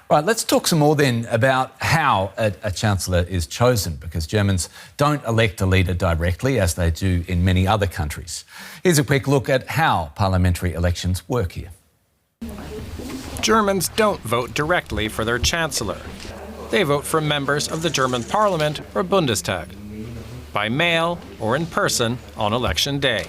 Right, let's talk some more then about how a chancellor is chosen, because Germans don't elect a leader directly as they do in many other countries. Here's a quick look at how parliamentary elections work here. Germans don't vote directly for their chancellor. They vote for members of the German parliament, or Bundestag, by mail or in person on election day.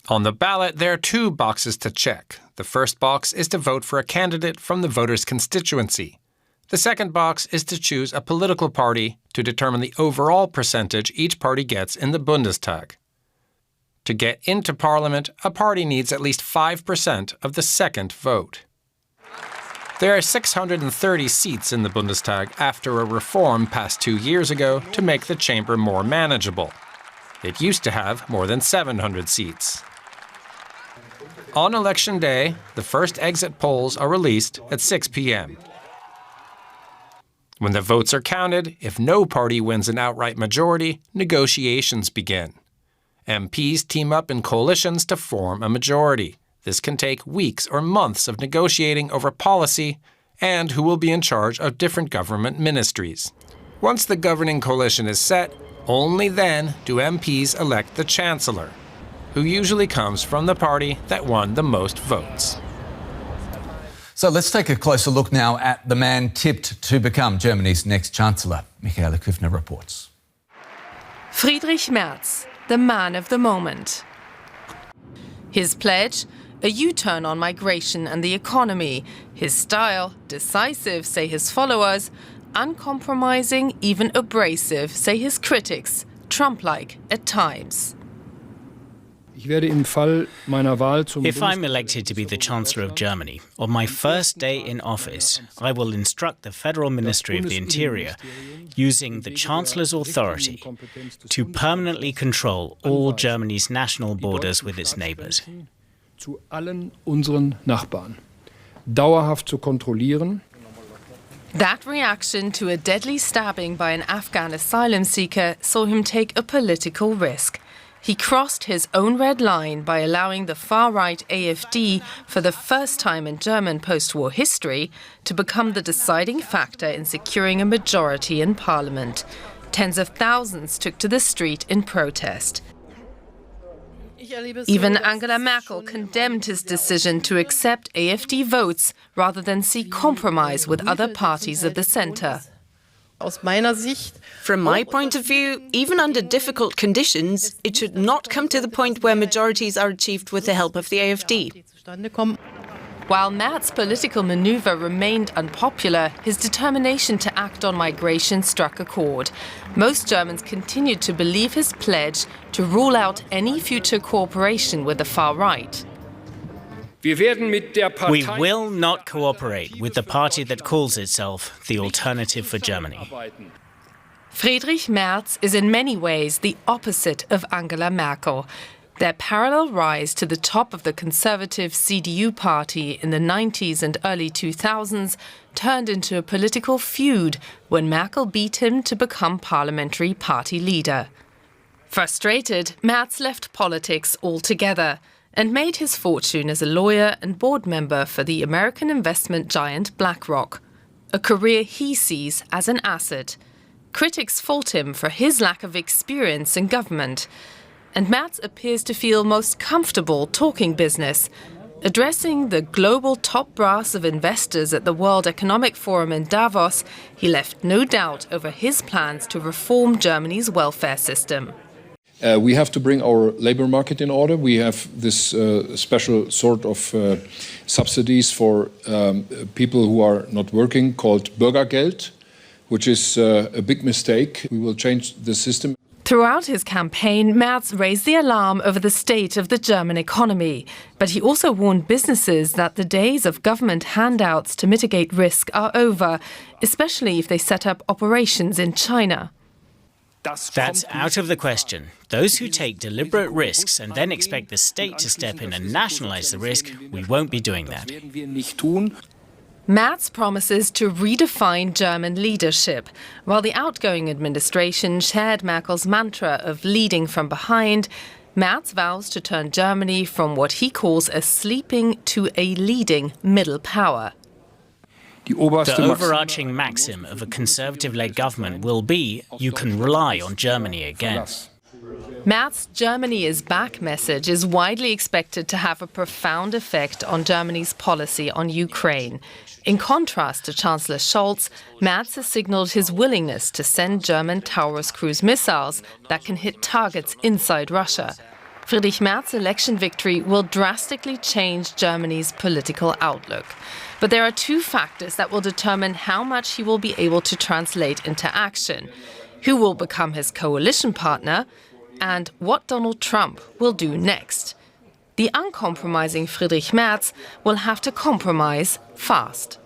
On the ballot, there are two boxes to check. The first box is to vote for a candidate from the voter's constituency. The second box is to choose a political party to determine the overall percentage each party gets in the Bundestag. To get into parliament, a party needs at least 5% of the second vote. There are 630 seats in the Bundestag after a reform passed 2 years ago to make the chamber more manageable. It used to have more than 700 seats. On election day, the first exit polls are released at 6 p.m. When the votes are counted, if no party wins an outright majority, negotiations begin. MPs team up in coalitions to form a majority. This can take weeks or months of negotiating over policy and who will be in charge of different government ministries. Once the governing coalition is set, only then do MPs elect the chancellor, who usually comes from the party that won the most votes. So let's take a closer look now at the man tipped to become Germany's next chancellor. Michaela Küffner reports. Friedrich Merz, the man of the moment. His pledge? A U-turn on migration and the economy. His style? Decisive, say his followers. Uncompromising, even abrasive, say his critics. Trump-like at times. If I'm elected to be the Chancellor of Germany, on my first day in office, I will instruct the Federal Ministry of the Interior, using the Chancellor's authority, to permanently control all Germany's national borders with its neighbours. Zu allen unseren Nachbarn. Dauerhaft zu kontrollieren. That reaction to a deadly stabbing by an Afghan asylum seeker saw him take a political risk. He crossed his own red line by allowing the far-right AfD, for the first time in German post-war history, to become the deciding factor in securing a majority in parliament. Tens of thousands took to the street in protest. Even Angela Merkel condemned his decision to accept AfD votes rather than seek compromise with other parties of the centre. From my point of view, even under difficult conditions, it should not come to the point where majorities are achieved with the help of the AfD. While Merz's political manoeuvre remained unpopular, his determination to act on migration struck a chord. Most Germans continued to believe his pledge to rule out any future cooperation with the far right. We will not cooperate with the party that calls itself the Alternative for Germany. Friedrich Merz is in many ways the opposite of Angela Merkel. Their parallel rise to the top of the conservative CDU party in the 90s and early 2000s turned into a political feud when Merkel beat him to become parliamentary party leader. Frustrated, Merz left politics altogether and made his fortune as a lawyer and board member for the American investment giant BlackRock, a career he sees as an asset. Critics fault him for his lack of experience in government. And Merz appears to feel most comfortable talking business. Addressing the global top brass of investors at the World Economic Forum in Davos, he left no doubt over his plans to reform Germany's welfare system. We have to bring our labor market in order. We have this special sort of subsidies for people who are not working called Bürgergeld, which is a big mistake. We will change the system. Throughout his campaign, Merz raised the alarm over the state of the German economy. But he also warned businesses that the days of government handouts to mitigate risk are over, especially if they set up operations in China. That's out of the question. Those who take deliberate risks and then expect the state to step in and nationalize the risk, we won't be doing that. Merz promises to redefine German leadership. While the outgoing administration shared Merkel's mantra of leading from behind, Merz vows to turn Germany from what he calls a sleeping to a leading middle power. The overarching maxim of a Conservative-led government will be, you can rely on Germany again. Merz's "Germany is back" message is widely expected to have a profound effect on Germany's policy on Ukraine. In contrast to Chancellor Scholz, Merz has signalled his willingness to send German Taurus cruise missiles that can hit targets inside Russia. Friedrich Merz's election victory will drastically change Germany's political outlook. But there are two factors that will determine how much he will be able to translate into action: who will become his coalition partner, and what Donald Trump will do next. The uncompromising Friedrich Merz will have to compromise fast.